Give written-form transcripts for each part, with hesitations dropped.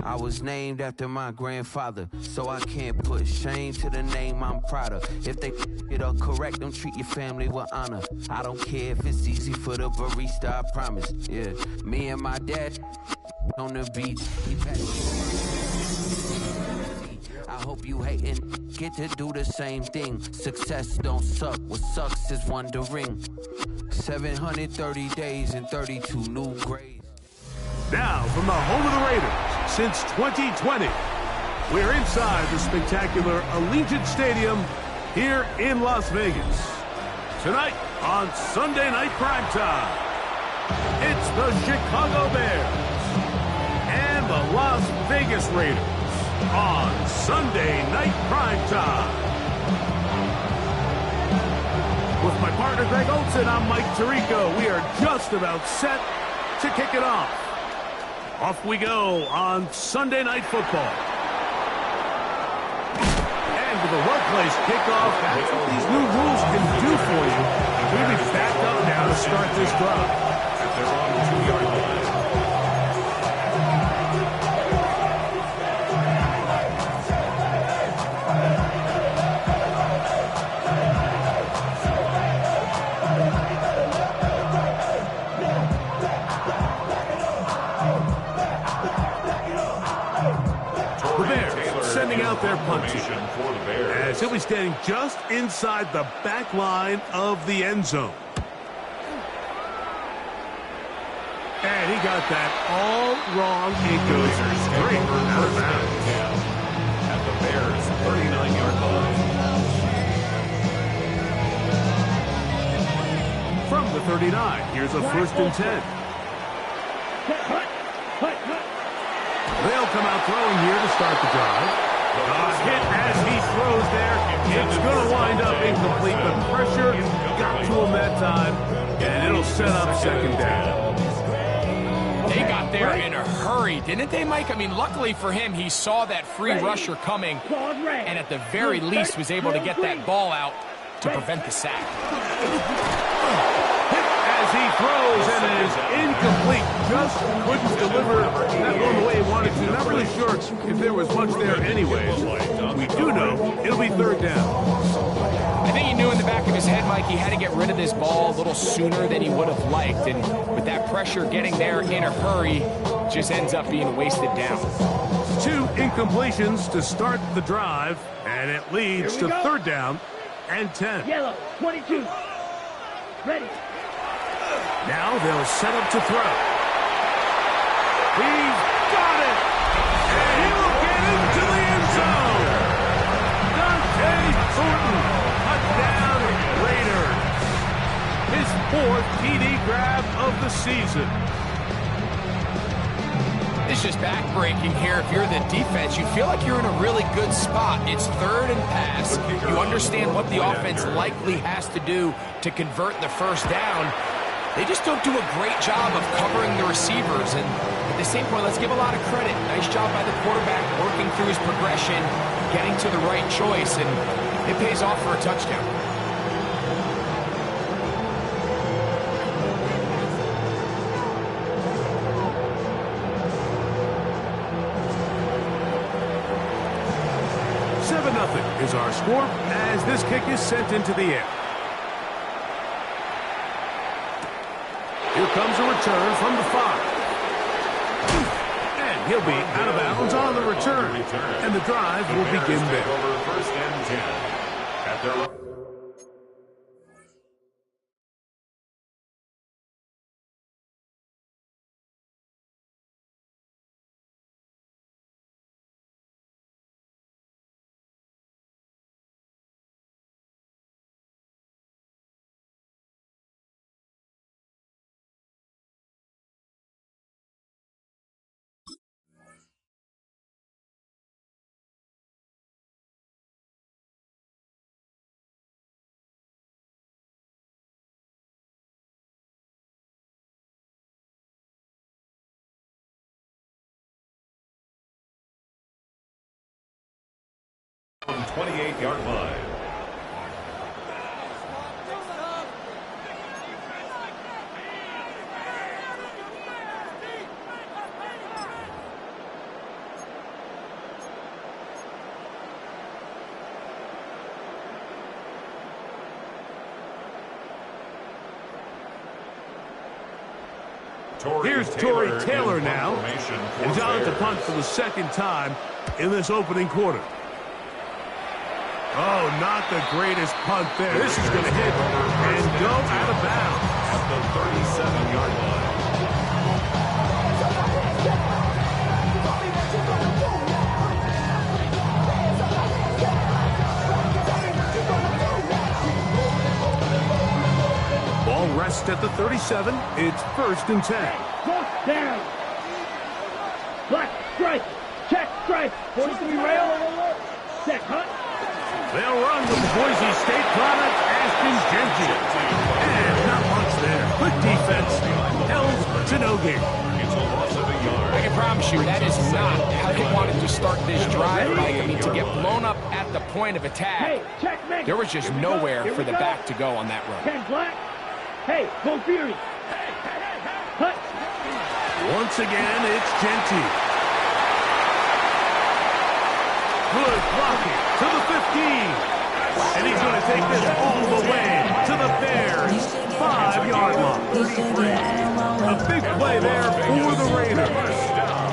I was named after my grandfather, so I can't put shame to the name I'm proud of. If they it up correct, don't treat your family with honor. I don't care if it's easy for the barista, I promise. Yeah, me and my dad on the beach. I hope you hatin', get to do the same thing. Success don't suck, what sucks is wondering. 730 days and 32 new grades. Now, from the home of the Raiders, since 2020, we're inside the spectacular Allegiant Stadium here in Las Vegas. Tonight on Sunday Night Primetime, it's the Chicago Bears and the Las Vegas Raiders on Sunday Night Primetime. With my partner Greg Olson, I'm Mike Tirico. We are just about set to kick it off. Off we go on Sunday Night Football. And with a well-placed kickoff, that's what these new rules can do for you. We'll be backed up now to start this drive. They're on the 2-yard line. Out there punching as he'll be standing just inside the back line of the end zone. And he got that all wrong. It goes straight out of bounds at the Bears' 39-yard line. From the 39, here's a 1st and 10. They'll come out throwing here to start the drive. Hit as he throws there. It's going to wind up incomplete. The pressure got to him that time, and it'll set up 2nd down. They got there in a hurry, didn't they, Mike? I mean, luckily for him, he saw that free rusher coming, and at the very least was able to get that ball out to prevent the sack. As he throws, and it is incomplete. Just couldn't deliver that one the way he wanted to. Not really sure if there was much there anyways. We do know it'll be 3rd down. I think he knew in the back of his head, Mike, he had to get rid of this ball a little sooner than he would have liked. And with that pressure getting there in a hurry, just ends up being wasted down. 2 incompletions to start the drive, and it leads to 3rd down and 10. Yellow, 22. Ready. Now they'll set up to throw. He's got it! And he will get into the end zone! Dante Thornton, touchdown Raiders. His 4th TD grab of the season. It's just back-breaking here. If you're the defense, you feel like you're in a really good spot. It's 3rd and pass. You understand what the offense likely has to do to convert the 1st down. They just don't do a great job of covering the receivers. And at the same point, let's give a lot of credit. Nice job by the quarterback working through his progression, getting to the right choice, and it pays off for a touchdown. Is our score as this kick is sent into the air. Here comes a return from the 5. And he'll be out of bounds on the return. And the drive will begin there. 1st and 10 at their... On 28-yard line. Here's Tory Taylor now. He's on to punt for the second time in this opening quarter. Oh, not the greatest punt there. This is going to hit and go out of bounds at the 37-yard line. Ball rests at the 37. It's 1st and 10. Cross down. Black strike. Check strike. 43 rail. Set hunt. They'll run with the Boise State product, Ashton Genty. And not much there. Good defense. Held to no gain. I can promise you that is not how they wanted to start this drive, Mike. I mean, to get blown up at the point of attack, there was just nowhere for the back to go on that run. 10 black. Hey, go Fury. Hut. Once again, it's Genty. Good blocking to the 15. And he's going to take this all the way to the Bears' 5-yard line. A big play there for the Raiders.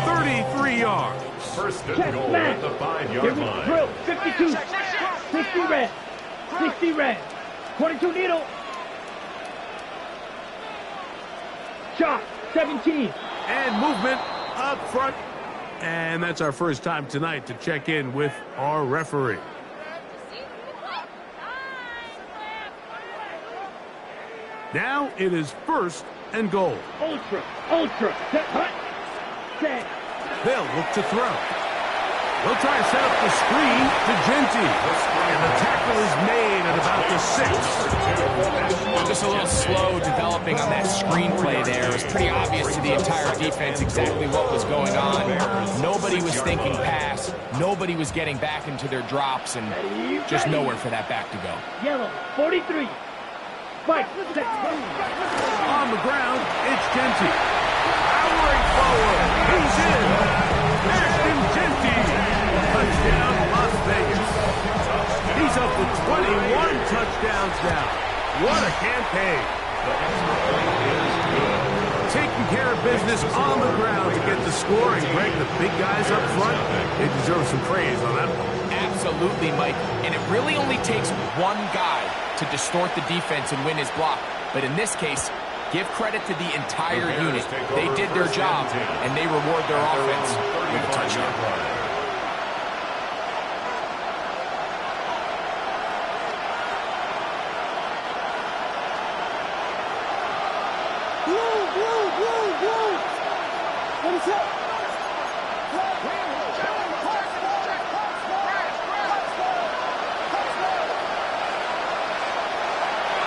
33 yards. First and goal at the 5-yard line. Drill, 52. 60 red. 60 red. 22 needle. Shot, 17. And movement up front. And that's our first time tonight to check in with our referee. Now it is 1st and goal. Ultra. Set hut. Set. They'll look to throw. They'll try to set up the screen to Genty. And the tackle is made at about the 6. Just a little slow developing on that screenplay there. It was pretty obvious to the entire defense exactly what was going on. Nobody was thinking pass. Nobody was getting back into their drops, and just nowhere for that back to go. Yellow, 43. Spike. On the ground, it's Genty. Powering forward. He's in. Ashton Genty. Touchdown, Las Vegas. He's up to 21 touchdowns now. What a campaign. Taking care of business on the ground to get the score and break the big guys up front. They deserve some praise on that one. Absolutely, Mike. And it really only takes one guy to distort the defense and win his block. But in this case, give credit to the entire unit. They did their job, and they reward their offense with a touchdown.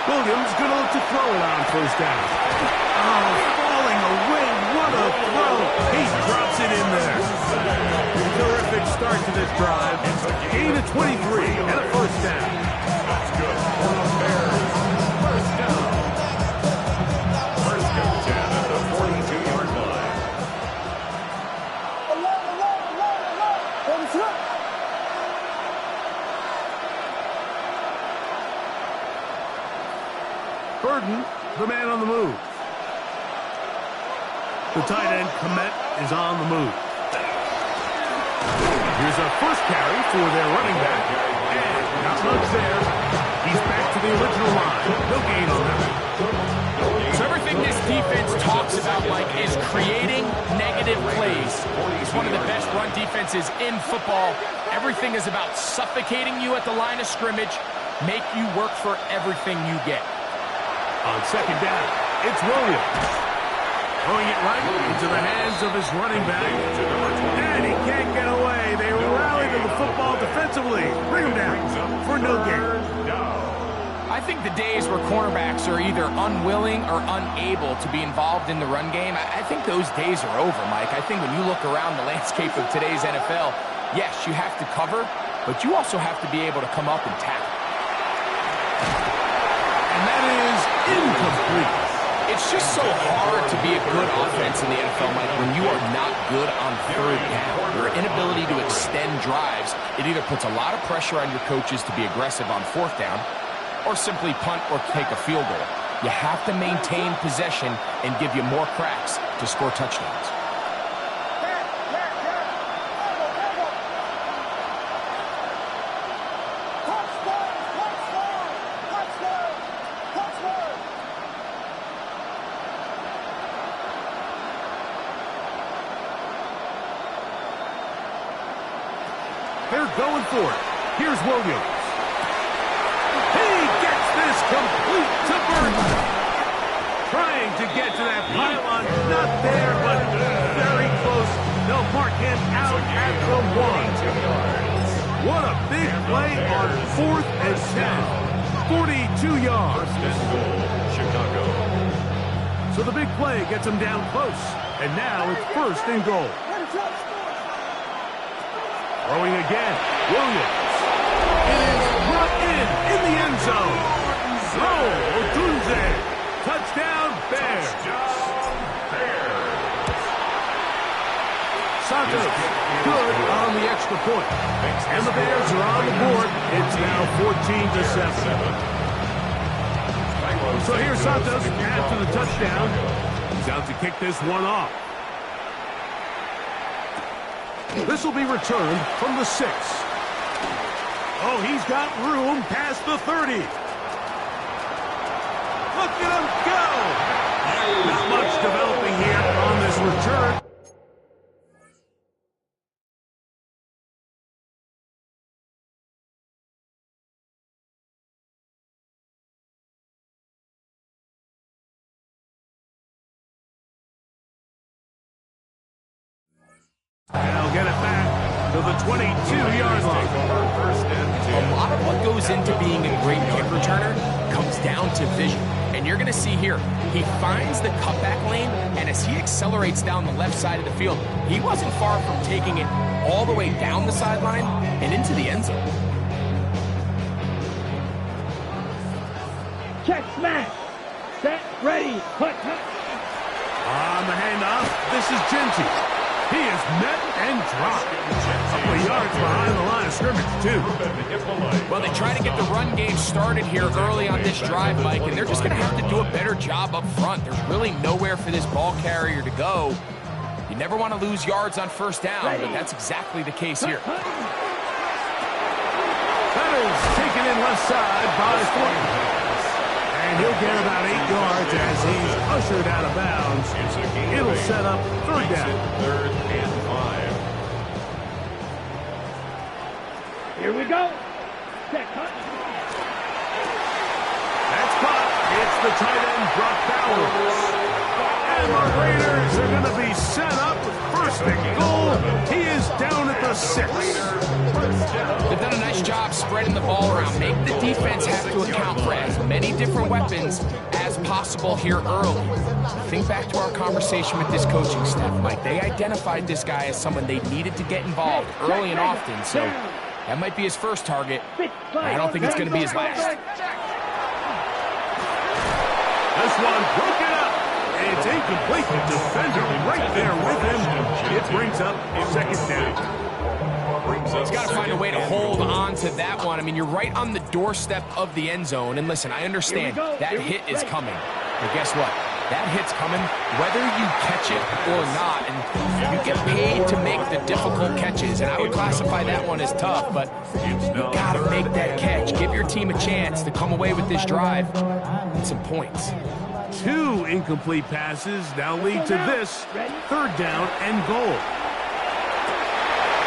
Williams going to look to throw it on 1st down. Oh, falling away. What a throw. He drops it in there. Terrific start to this drive. Gain of 23 and a 1st down. That's good. Bears, 1st down. 1st and 10 at the 42-yard line. Burden, the man on the move. The tight end, Komet, is on the move. Here's a 1st carry for their running back. And not much there. He's back to the original line. No gain on that. So everything this defense talks about, Mike, is creating negative plays. It's one of the best run defenses in football. Everything is about suffocating you at the line of scrimmage, make you work for everything you get. On 2nd down, it's Williams. Throwing it right into the hands of his running back. And he can't get away. They rally to the football defensively. Bring him down for no gain. I think the days where cornerbacks are either unwilling or unable to be involved in the run game, I think those days are over, Mike. I think when you look around the landscape of today's NFL, yes, you have to cover, but you also have to be able to come up and tackle. And that is incomplete. It's just so hard to be a good offense in the NFL, Mike, when you are not good on 3rd down. Your inability to extend drives, it either puts a lot of pressure on your coaches to be aggressive on 4th down, or simply punt or take a field goal. You have to maintain possession and give you more cracks to score touchdowns. They're going for it. Here's Williams. He gets this complete to Burton. Trying to get to that pylon. Not there, but very close. They'll mark him out at the 1. What a big play on 4th and 10. 42 yards. Chicago. So the big play gets him down close. And now it's 1st and goal. Throwing again, Williams. It is brought in the end zone. Throw, Odunze. Touchdown, Bears. Santos, good on the extra point. And the Bears are on the board. It's now 14-7. So here's Santos after the touchdown. He's out to kick this one off. This will be returned from the 6. Oh, he's got room past the 30. Look at him go! Not much developing here on this return. And he'll get it back to the 22-yard line. A lot of what goes into being a great kick returner comes down to vision. And you're going to see here, he finds the cutback lane, and as he accelerates down the left side of the field, he wasn't far from taking it all the way down the sideline and into the end zone. Check, smash. Set, ready, put. On the handoff, this is Genty. He is met and dropped. A couple of yards behind the line of scrimmage, too. Well, they try to get the run game started here early on this drive, Mike, and they're just going to have to do a better job up front. There's really nowhere for this ball carrier to go. You never want to lose yards on 1st down, but that's exactly the case here. That is taken in left side by Thornton. And he'll get about 8 yards as he's ushered out of bounds. It'll set up 3rd down. 3rd and 5. Here we go. Check, cut. That's caught. It's the tight end, Brock Bowers. And the Raiders are going to be set up. 1st and goal. He is down at the 6. They've done a nice job spreading the ball around. Make the defense have to account for as many different weapons as possible here early. Think back to our conversation with this coaching staff, Mike. They identified this guy as someone they needed to get involved early and often, so that might be his first target. I don't think it's going to be his last. This one broken up. It's incomplete. The defender right there with him. It brings up 2nd down. He's got to find a way to hold on to that one. I mean, you're right on the doorstep of the end zone. And listen, I understand that hit is coming. But guess what? That hit's coming whether you catch it or not. And you get paid to make the difficult catches. And I would classify that one as tough. But you got to make that catch. Give your team a chance to come away with this drive and some points. 2 incomplete passes now lead to this 3rd down and goal.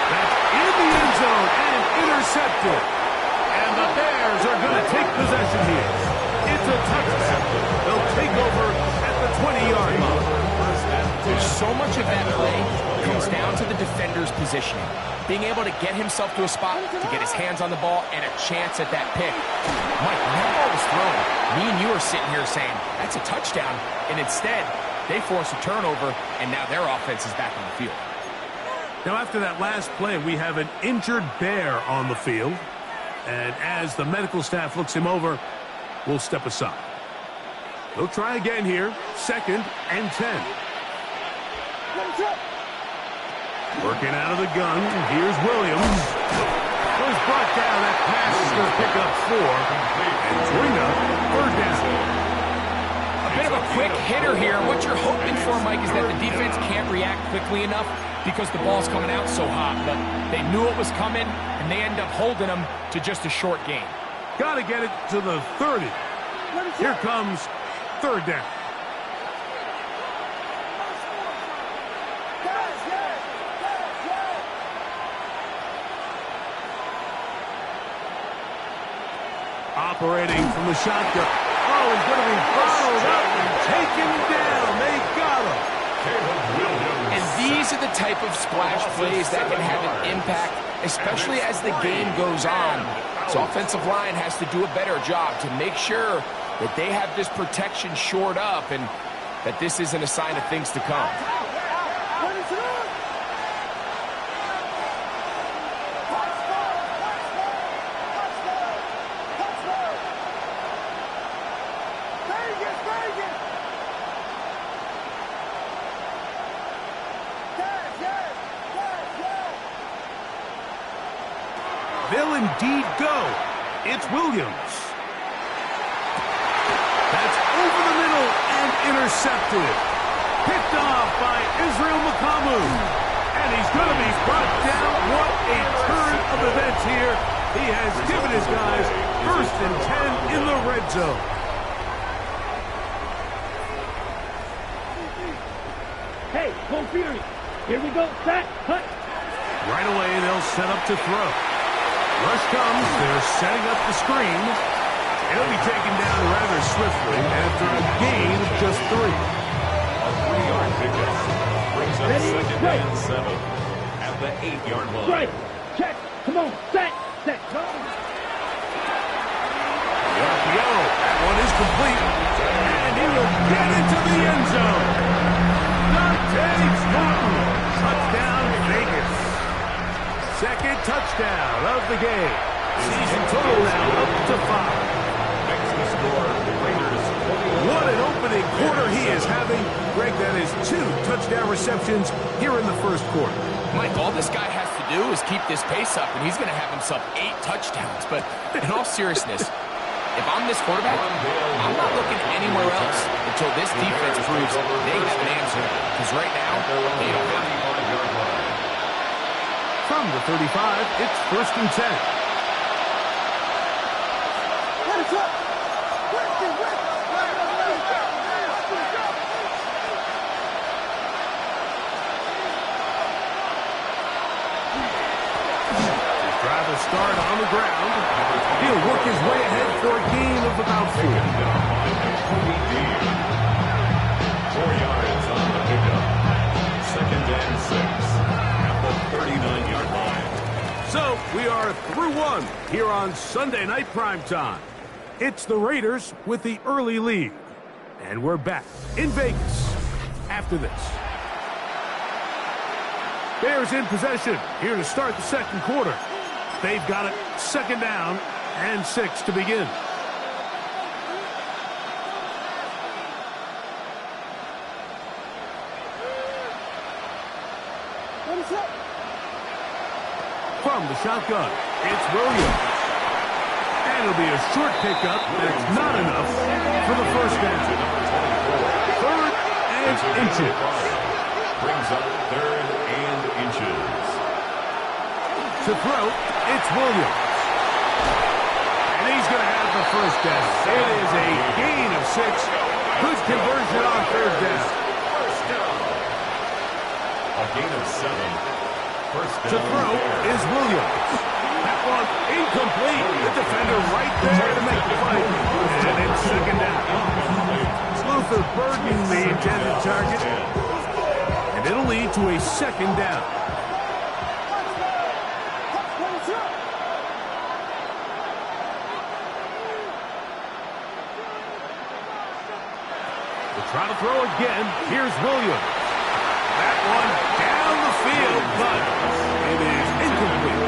That's in the end zone and intercepted. And the Bears are going to take possession here. It's a touchdown. They'll take over at the 20-yard line. So much of that play comes down to the defender's positioning. Being able to get himself to a spot, to get his hands on the ball, and a chance at that pick. Mike, when that ball was thrown, me and you are sitting here saying, that's a touchdown. And instead, they force a turnover, and now their offense is back on the field. Now, after that last play, we have an injured Bear on the field. And as the medical staff looks him over, we'll step aside. They'll try again here. 2nd and 10. Working out of the gun. Here's Williams. Was brought down. That pass is going to pick up 4. And bring up 3rd down. kind of a quick hitter here. What you're hoping for, Mike, is that the defense can't react quickly enough because the ball's coming out so hot. But they knew it was coming, and they end up holding them to just a short game. Got to get it to the 30. Here comes third down. Operating from the shotgun. Oh, he's going to be followed up and taken down. They got him. And these are the type of splash plays that can have an impact, especially as the game goes on. So offensive line has to do a better job to make sure that they have this protection shored up and that this isn't a sign of things to come. They'll indeed go. It's Williams. That's over the middle and intercepted. Picked off by Israel Makamu. And he's going to be brought down. What a turn of events here. He has given his guys 1st and 10 in the red zone. Hey, go Fury. Here we go. Set. Cut. Right away, they'll set up to throw. Rush comes. They're setting up the screen. It'll be taken down rather swiftly after a gain of just 3. A 3-yard pickup brings up Ready, second straight. and 7 at the 8-yard line. Straight. Check. Come on. Set. Set. Go. Yo, that one is complete. And he will get into the end zone. Dante Thornton. Touchdown, Vegas. Second touchdown of the game. Season total now up to 5. Makes the score the Raiders 21. What an opening quarter he is having. Greg, that is 2 touchdown receptions here in the first quarter. Mike, all this guy has to do is keep this pace up, and he's going to have himself 8 touchdowns. But in all seriousness, if I'm this quarterback, I'm not looking anywhere else until this defense proves they have an answer. Because right now, they don't have it. From the 35, it's 1st and 10. Drive a start on the ground. He'll work his way ahead for a gain of about 4. 4 yards on the pickup. Second and 6 at the 39-yard line. So we are through 1 here on Sunday Night Primetime. It's the Raiders with the early lead. And we're back in Vegas after this. Bears in possession here to start the second quarter. They've got it 2nd down and 6 to begin. From the shotgun, it's Williams. And it'll be a short pickup that's not enough for the 1st down. 3rd and inches. Brings up 3rd and inches. To throw, it's Williams. And he's going to have the 1st down. It is a gain of 6. Good conversion on 3rd down. A gain of 7. First down. To throw is Williams. That one incomplete. The defender right there to make the fight. And it's 2nd down. Luther burdened the intended target. And it'll lead to a 2nd down. We'll try to throw again. Here's Williams. That one down the field, but it is incomplete.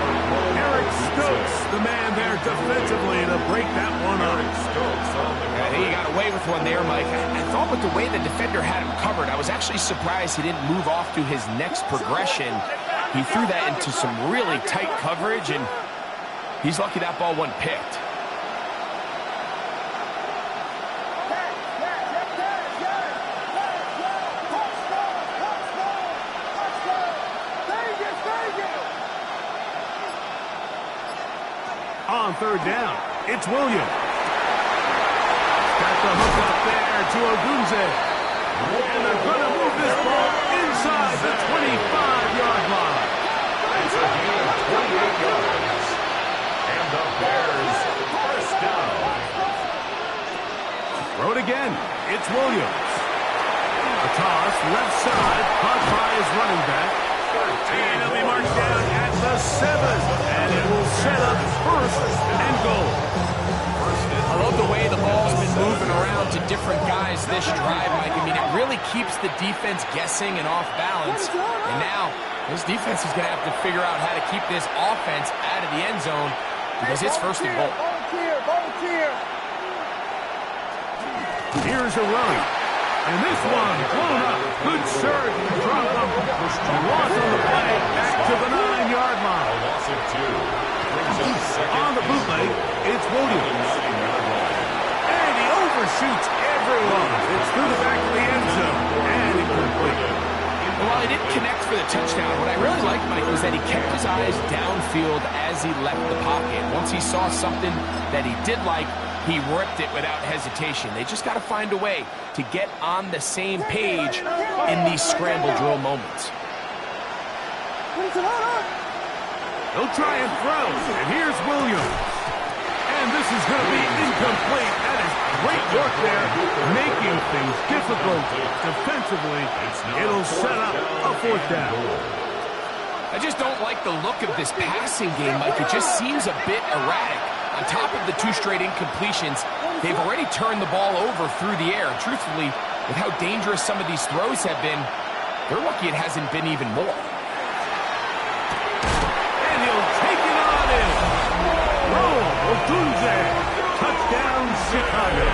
Eric Stokes, the man there defensively to break that one up. I think he got away with one there, Mike. I thought with the way the defender had him covered, I was actually surprised he didn't move off to his next progression. He threw that into some really tight coverage, and he's lucky that ball wasn't picked. third down. It's Williams. Got the hook up there to Ogunze. And they're going to move this ball inside the 25-yard line. It's a gain of 28 yards. And the Bears first down. Throw it again. It's Williams. A toss, left side, caught by his running back. And he'll be marked down at the 7. And it will set up first and goal. I love the way the ball's been moving around to different guys this drive, Mike. I mean, it really keeps the defense guessing and off balance. And now, this defense is going to have to figure out how to keep this offense out of the end zone because it's first and goal. Here's a run. And this one blown up. Good surge and drop up. Loss on the play back to the 9-yard line. Loss of 2. Brings up second. On the bootleg, it's Williams. And he overshoots everyone. It's through the back of the end zone. And incomplete. While he didn't connect for the touchdown, what I really liked, Mike, was that he kept his eyes downfield as he left the pocket. Once he saw something that he did like, he ripped it without hesitation. They just got to find a way to get on the same page in these scramble drill moments. He'll try and throw. And here's Williams. And this is going to be incomplete. That is great work there, making things difficult defensively. It'll set up a 4th down. I just don't like the look of this passing game, Mike. It just seems a bit erratic. On top of the 2 straight incompletions, they've already turned the ball over through the air. Truthfully, with how dangerous some of these throws have been, they're lucky it hasn't been even more. And he'll take it on in. Ogunze. Touchdown, Chicago.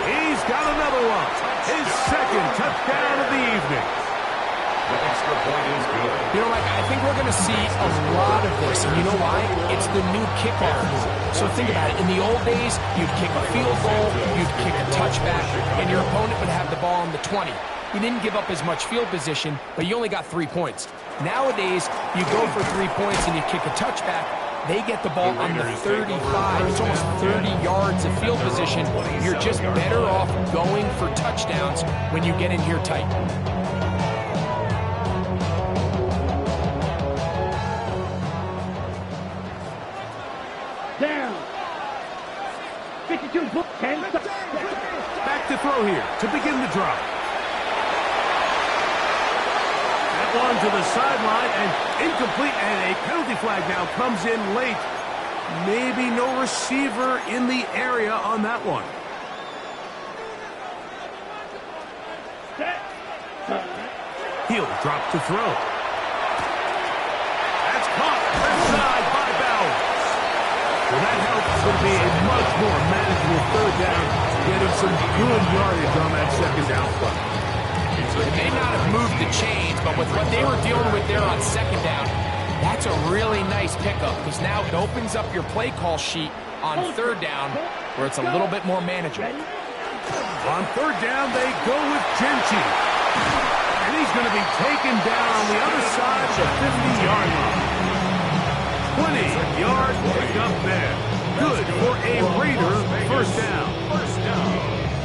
He's got another one. His 2nd touchdown of the evening. The extra point is good. You know, Mike, I think we're going to see a lot of this, and you know why? It's the new kickoff rule. So think about it. In the old days, you'd kick a field goal, you'd kick a touchback, and your opponent would have the ball on the 20. You didn't give up as much field position, but you only got 3 points. Nowadays, you go for 3 points and you kick a touchback, they get the ball on the 35. It's almost 30 yards of field position. You're just better off going for touchdowns when you get in here tight. Down. 52, 10. Back to throw here to begin the drive. That one to the sideline and incomplete, and a penalty flag now comes in late. Maybe no receiver in the area on that one. He'll drop to throw. That's caught left side by Bowers. Well, that helps. It's going to be a much more manageable 3rd down, getting some good yardage on that 2nd down play. They may not have moved the chains, but with what they were dealing with there on 2nd down, that's a really nice pickup because now it opens up your play call sheet on 3rd down where it's a little bit more manageable. On 3rd down, they go with Gotw. And he's going to be taken down on the other side of the 50-yard line. 20-yard pickup there. Good for a Raider first down.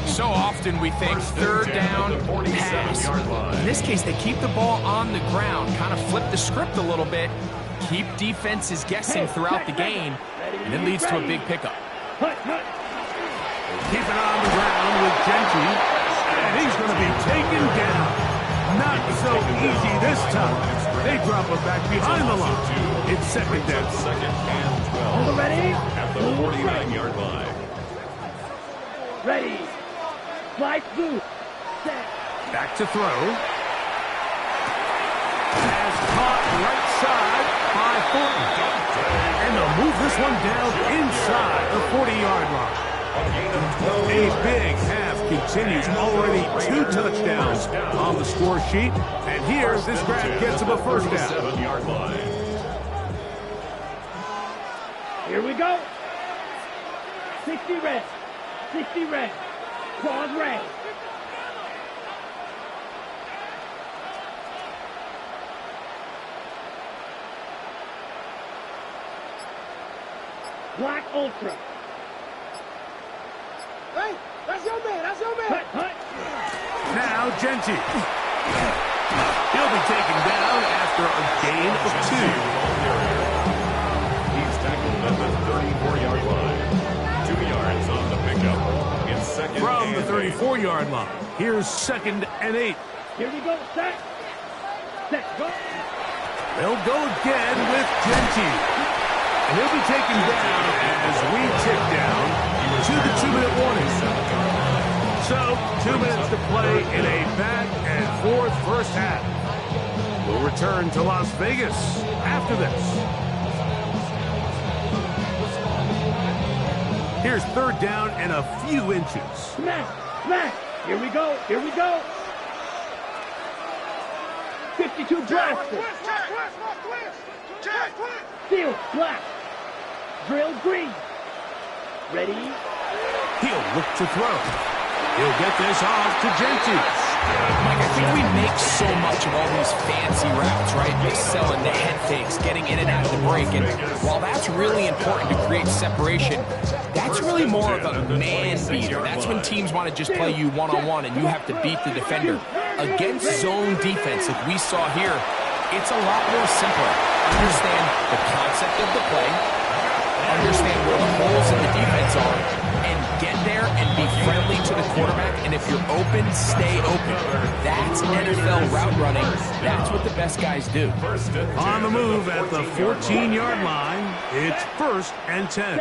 So often we think 3rd down, pass. In this case, they keep the ball on the ground, kind of flip the script a little bit, keep defenses guessing throughout the game, and it leads to a big pickup. Keep it on the ground with Gotw, and he's going to be taken down. Not so easy this time. They drop him back behind the line. It's 2nd down. 2nd and 12. Ready? At the 49-yard line. Ready. Fly through. Set. Back to throw. Pass caught right side by Thornton. And they'll move this one down inside the 40-yard line. A big half continues. Already 2 touchdowns on the score sheet. And here, this grab gets him a first down. 7-yard line. Here we go. 60 red. 60 red. Claws red. Black Ultra. Hey, that's your man. That's your man. Hut. Now Gotw. He'll be taken down after a gain of 2. He's tackled at the 34-yard line. 2 yards on the pickup. It's second From the and 34-yard line, here's 2nd and 8. Here we go. Set, go. They'll go again with Gotw. And he'll be taken down as we tick down to the 2-minute warning. So, 2 minutes to play in a back-and-forth first half. We'll return to Las Vegas after this. Here's 3rd down and a few inches. Smack. Here we go. 52 blaster. Steel black. Drill green. Ready? He'll look to throw. He'll get this off to Gotw. Mike, I think we make so much of all these fancy routes, right? Selling the head fakes, getting in and out of the break. And while that's really important to create separation, that's really more of a man beater. That's when teams want to just play you one-on-one and you have to beat the defender. Against zone defense, like we saw here, it's a lot more simpler. Understand the concept of the play, understand where the holes in the defense are, and get there and be friendly to the quarterback. And if you're open, stay open. That's NFL route running. That's what the best guys do. On the move at the 14-yard line, it's 1st and 10.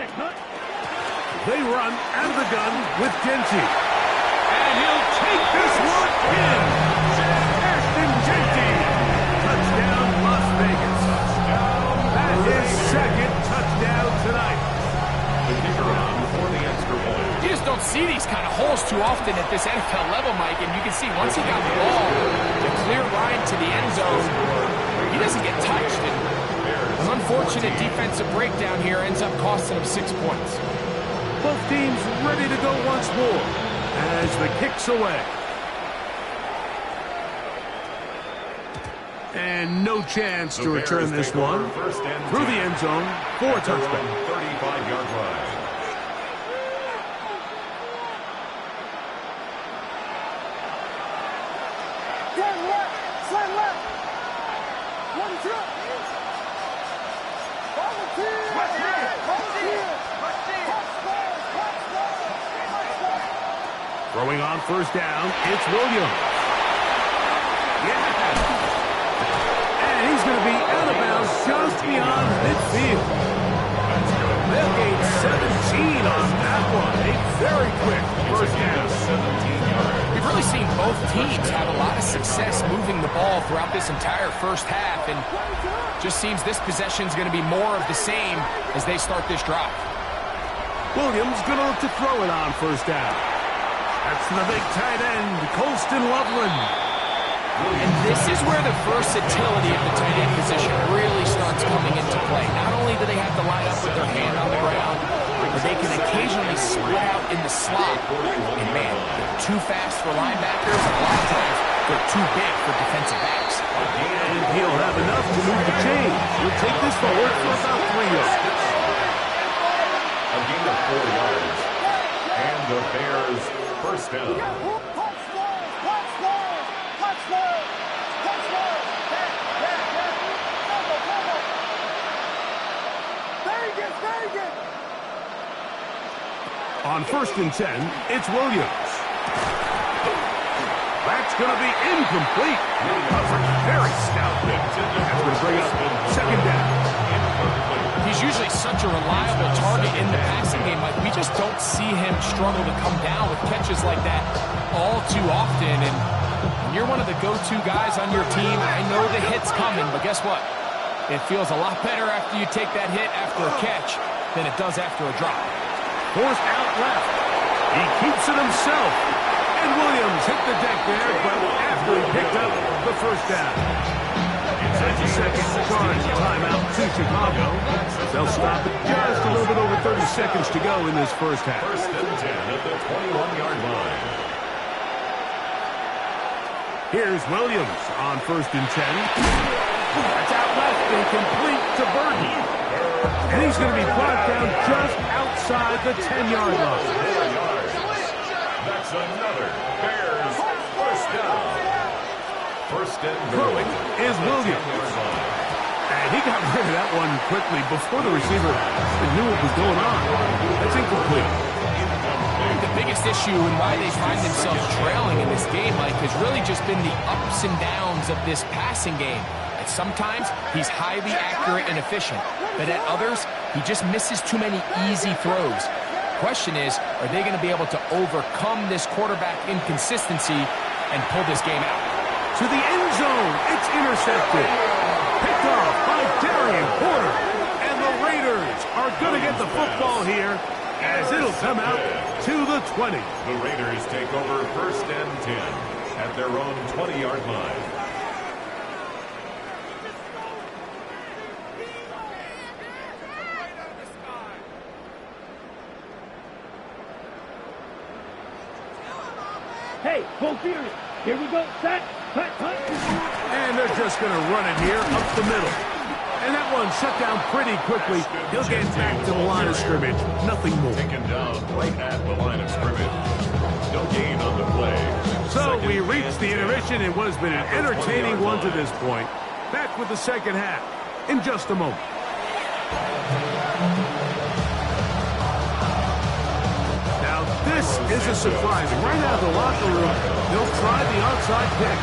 They run out of the gun with Gotw. And he'll take this one in. Ashton Gotw. Touchdown, Las Vegas. That is 2nd touchdown tonight. the kicker on for the extra point. You just don't see these kind of holes too often at this NFL level, Mike, and you can see once he got the ball, the clear line to the end zone, he doesn't get touched. And an unfortunate defensive breakdown here ends up costing him 6 points. Both teams ready to go once more as the kick's away. And no chance to return this one through the end zone for a touchdown. 35-yard line. Slam left. 1-2. Throwing on first down, it's Williams. Yeah. And he's going to be out of bounds just beyond midfield. They'll gain 17 on that one. A very quick first down. 17 yards. We've really seen both teams have a lot of success moving the ball throughout this entire first half, and just seems this possession is going to be more of the same as they start this drive. Williams going to look to throw it on first down. That's the big tight end, Colston Loveland. And this is where the versatility of the tight end position really starts coming into play. Not only do they have to line up with their hand on the ground, but they can occasionally split out in the slot. And man, they're too fast for linebackers, and a lot of times they're too big for defensive backs. And he'll have enough to move the chain. He'll take this forward for about 3 yards. A gain of 4 yards. And the Bears first down. On 1st and 10, it's Williams. That's going to be incomplete. That's a very stout hit. That's going to bring up 2nd down. He's usually such a reliable target in the passing game. Like, we just don't see him struggle to come down with catches like that all too often. And when you're one of the go-to guys on your team, I know the hit's coming, but guess what? It feels a lot better after you take that hit after a catch than it does after a drop. Forced out left. He keeps it himself. And Williams hit the deck there, but after he picked up the first down. That's a second charge timeout to Chicago. They'll stop it just a little bit over 30 seconds to go in this first half. 1st and 10 at the 21-yard line. Here's Williams on 1st and 10. That's out left and complete to Burton. And he's going to be brought down just outside the 10-yard line. 4 yards. That's another Bears first down. First and goal. Throwing is Williams. And he got rid of that one quickly before the receiver knew what was going on. That's incomplete. The biggest issue and why they find themselves trailing in this game, Mike, has really just been the ups and downs of this passing game. At sometimes, he's highly accurate and efficient, but at others, he just misses too many easy throws. Question is, are they going to be able to overcome this quarterback inconsistency and pull this game out? To the end zone, it's intercepted. Picked off by Darian Porter. And the Raiders are going to get the football here as it'll come out to the 20. The Raiders take over first and 10 at their own 20-yard line. Hey, full series. Here we go. Set. Cut, cut. And they're just going to run it here up the middle. And that one shut down pretty quickly. He'll get back to the line of scrimmage. Nothing more. Taken down right at the line of scrimmage. No gain on the play. So we reached the intermission in what has been an entertaining one to this point. Back with the second half in just a moment. Now this is a surprise. Right out of the locker room, they'll try the onside kick.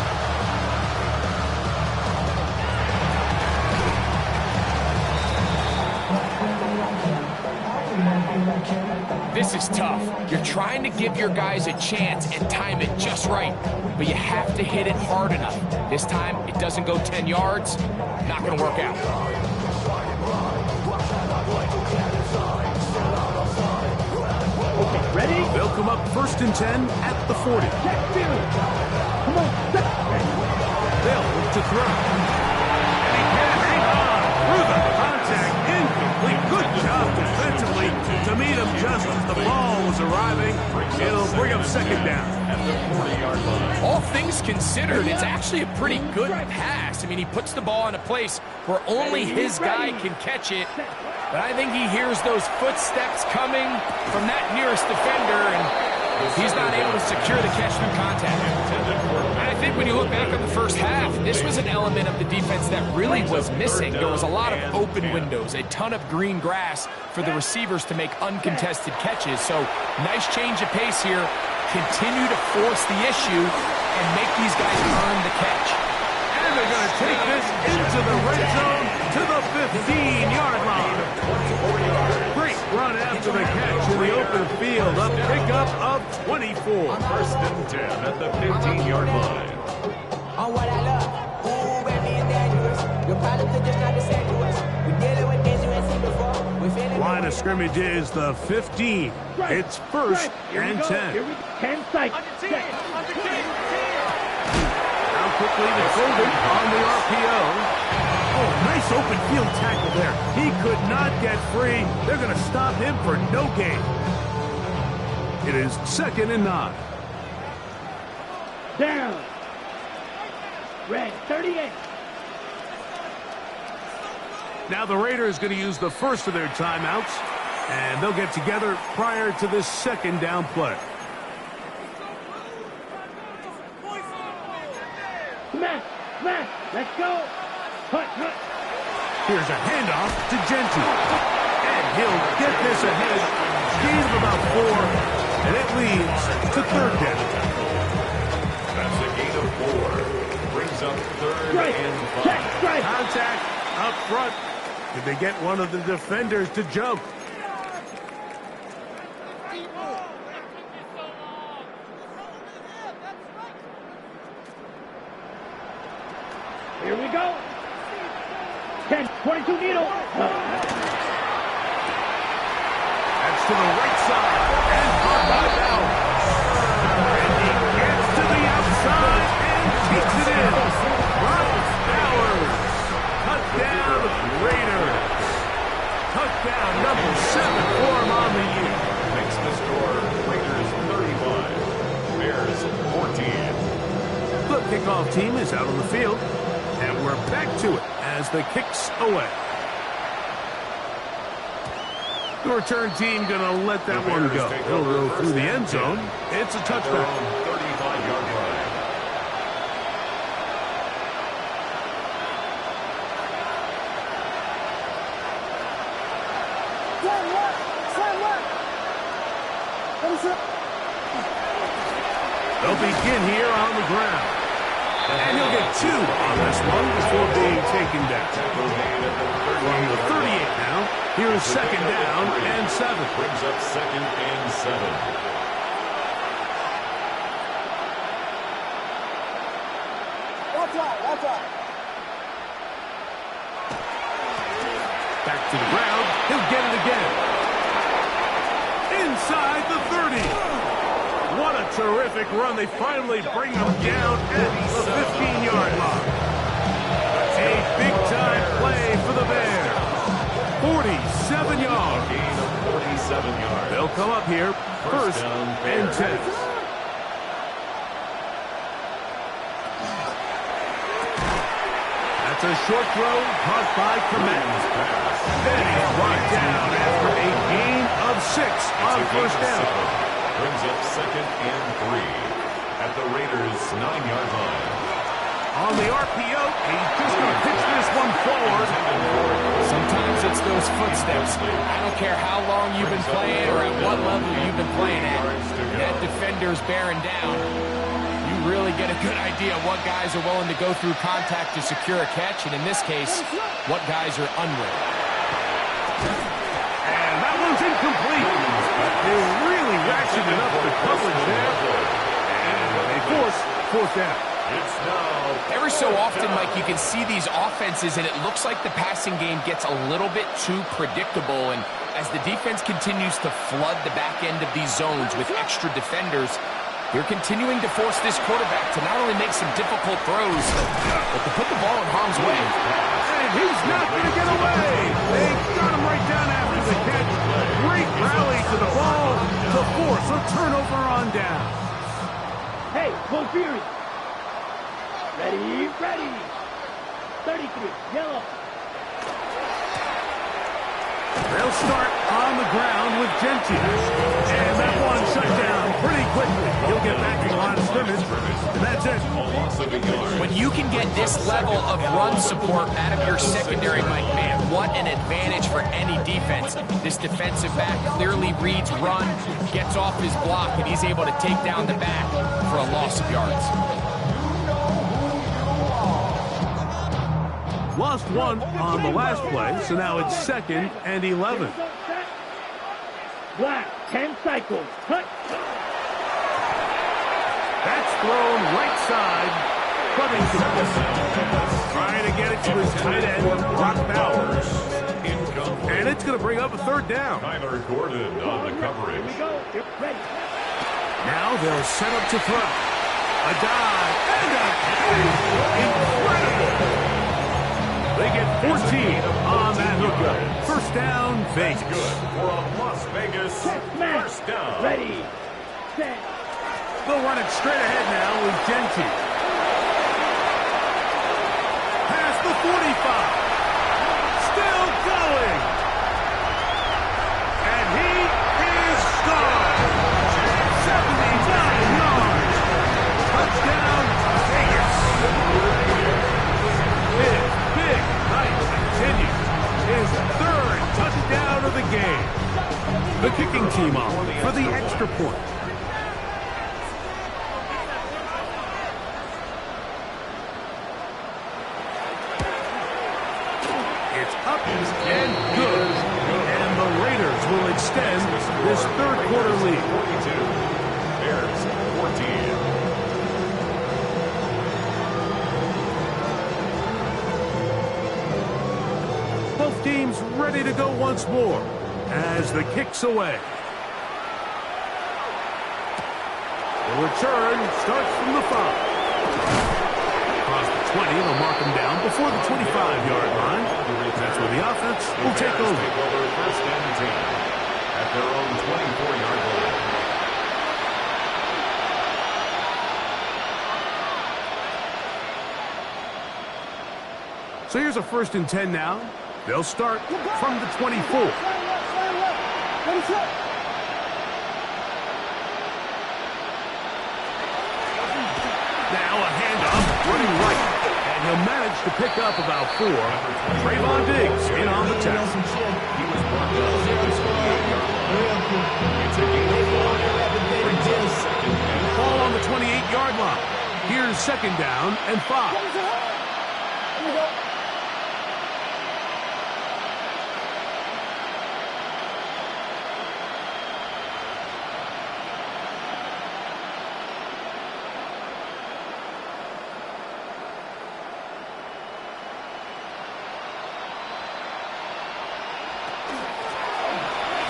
This is tough. You're trying to give your guys a chance and time it just right, but you have to hit it hard enough. This time, it doesn't go 10 yards. Not going to work out. Okay, ready? They'll come up first and 10 at the 40. Come on. They'll look to throw. And he can't hang on through the contact. Incomplete. Good job defensively to meet him just as the ball was arriving. It'll bring up second down. At the 40-yard line. All things considered, it's actually a pretty good pass. I mean, he puts the ball in a place where only his guy can catch it. But I think he hears those footsteps coming from that nearest defender, and he's not able to secure the catch through contact. And I think when you look back on the first half, this was an element of the defense that really was missing. There was a lot of open windows, a ton of green grass for the receivers to make uncontested catches. So nice change of pace here. Continue to force the issue and make these guys earn the catch. And they're going to take this into the red zone to the 15-yard line. Great run after the catch in the open field. A pickup of 24. First and 10 at the 15-yard line. On what I love. Ooh, baby, it's dangerous. Your problems are just not the same to us. We're dealing with things you ain't seen before. We're feeling Line of scrimmage is the 15. It's first and 10. Here we go. 10 seconds. Now quickly to Golden on the RPO. Oh, nice open field tackle there. He could not get free. They're going to stop him for no gain. It is second and 9. Down. Red, 38. Now the Raiders going to use the first of their timeouts, and they'll get together prior to this second down play. Smash. Let's go. Cut. Here's a handoff to Gentry. And he'll get this ahead. Gain of about 4, and it leads to third down. That's a gain of 4. Brings up third and 5. Contact up front. Did they get one of the defenders to jump? Here we go. 10, 22 needle. That's to the right side. And caught by Bell. And he gets to the outside and takes it in. Brian Bowers. Touchdown, Raiders. Touchdown number 7 for him on the year. Makes the score Raiders 31, Bears 14. The kickoff team is out on the field, and we're back to it as the kick's away. The return team going to let that one go. He'll go through the end zone. It's a touchback. 35-yard line. They'll begin here on the ground. And he'll get 2 on this one before being taken down. From the 38 now, here's second down and 7. Brings up second and 7. Watch out. Back to the ground. He'll get it again. Inside the 30. What a terrific run. They finally bring him down at the 15-yard line. A big-time play for the Bears. 47 yards. Gain of 47 yards. They'll come up here first and 10. That's a short throw caught by Komet. Then he's brought down after a gain of 6 on first down. Brings up second and 3 at the Raiders' 9-yard line. On the RPO, he's just going to pitch this one forward. Sometimes it's those footsteps. I don't care how long you've been playing or at what level you've been playing at. That defender's bearing down. You really get a good idea of what guys are willing to go through contact to secure a catch, and in this case, what guys are unwilling. And that one's incomplete. They really ratcheted up the coverage there. And they force fourth down. It's now. Every so often, Mike, you can see these offenses, and it looks like the passing game gets a little bit too predictable. And as the defense continues to flood the back end of these zones with extra defenders, they're continuing to force this quarterback to not only make some difficult throws, but to put the ball in harm's way. And he's not going to get away. They got him right down after the catch. Great rally to the ball to force a turnover on down. Hey, full fury. Ready. 33, yellow. They'll start on the ground with Gotw. And that one shut down pretty quickly. He'll get back in the line of scrimmage. And that's it. When you can get this level of run support out of your secondary, Mike, man, what an advantage for any defense. This defensive back clearly reads run, gets off his block, and he's able to take down the back for a loss of yards. Lost one on the last play, so now it's second and 11. Black, 10 cycles, touch. That's thrown right side, but incomplete. Trying to get it to his tight end, Brock Bowers. And it's going to bring up a third down. Tyler Gordon on the coverage. Here we go. Get ready. Now they'll set up to throw. A dive and a catch. Incredible. They get 14 on that hookup. First down, Vegas. Good for a Las Vegas first down. Ready, set. They'll run it straight ahead now with Gotw. Past the 45. Still going. And he is gone. 79 yards. Touchdown, Vegas. Big night continues. His third touchdown of the game. The kicking team off for the extra point. It's up and good. And the Raiders will extend this third quarter lead. 42. Bears 14. Both teams ready to go once more as the kick's away. The return starts from the 5. Across the 20, they'll mark him down before the 25-yard line. That's where the offense will take over. First and 10 at their own 24-yard line. So here's a 1st and 10 now. They'll start from the 24. Now a handoff, running right. And he'll manage to pick up about 4. Trayvon Diggs in on the tackle. He was brought up at the 28-yard line. It's a gain of 5. Brings up second down. Ball on the 28-yard line. Here's 2nd down and 5.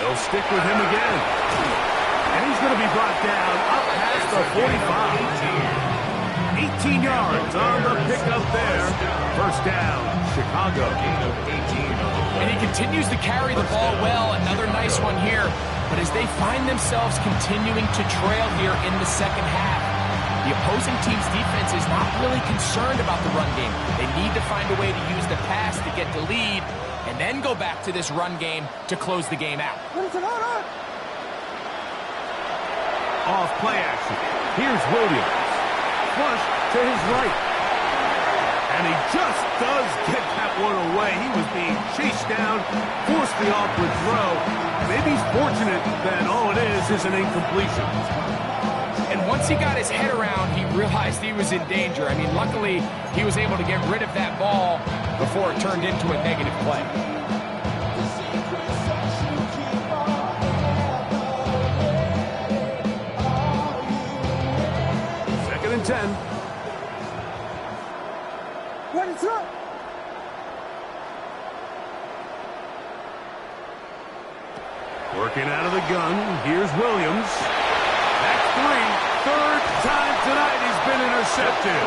They'll stick with him again. And he's going to be brought down up past the 45. 18 yards on the pickup there. 1st down, Chicago. And he continues to carry the ball well. Another nice one here. But as they find themselves continuing to trail here in the second half, the opposing team's defense is not really concerned about the run game. They need to find a way to use the pass to get the lead and then go back to this run game to close the game out. Off play action. Here's Williams. Flush to his right. And he just does get that one away. He was being chased down, forced the awkward throw. Maybe he's fortunate that all it is an incompletion. And once he got his head around, he realized he was in danger. I mean, luckily, he was able to get rid of that ball before it turned into a negative play. Second and 10. Working out of the gun. Here's Williams. That's 3. 3rd time tonight he's been intercepted.